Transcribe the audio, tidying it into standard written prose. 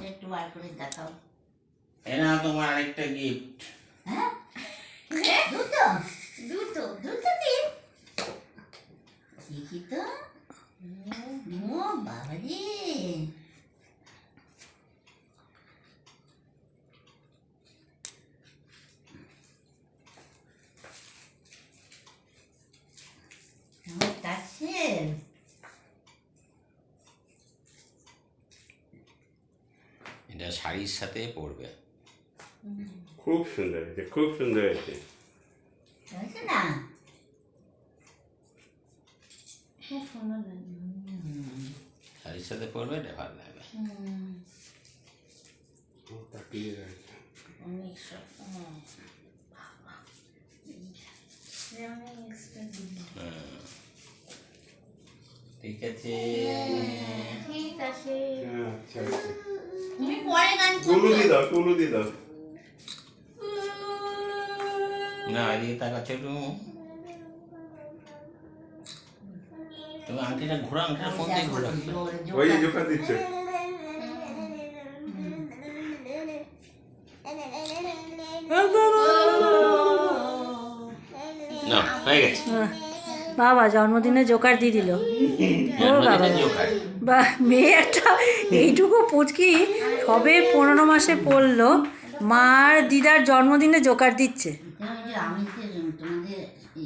একটু বার করে দেখাও। এনা তোমার আরেকটা গিফট। হ্যাঁ দুটো দুটো দুটো দিন দেখি তো। ও বাবা রে, আমার কাছে এটা শাড়ির সাথে পরবে। খুব সুন্দর হয়েছে, খুব সুন্দর হয়েছে। হয়েছে না? খুব সুন্দর লাগে। শাড়ির সাথে পরবে, এটা ভালো লাগবে। তাকিয়ে রয়েছে। অনেক সব বাবা, অনেক এক্সট্রা দিন। ঠিক আছে। ঠিক আছে, আচ্ছা আচ্ছা, তুমি পরে গান কুলু করবে। দিয়ে দাও, কুলু দিয়ে দাও। না এদিকে তাকাচ্ছ তুমি আংটিটা ঘোরা, আংটিটা ফোন দিয়ে ঘোরা। ওই যে জোকা দিচ্ছে। না হয়ে গেছে। বাবা জন্মদিনে জোকার দিয়ে দিল। ও বাবা, বা মেয়ে একটা এইটুকু পুচকি সবে 15 মাসে পড়লো, মার দিদার জন্মদিনে জোকার দিচ্ছে। আমি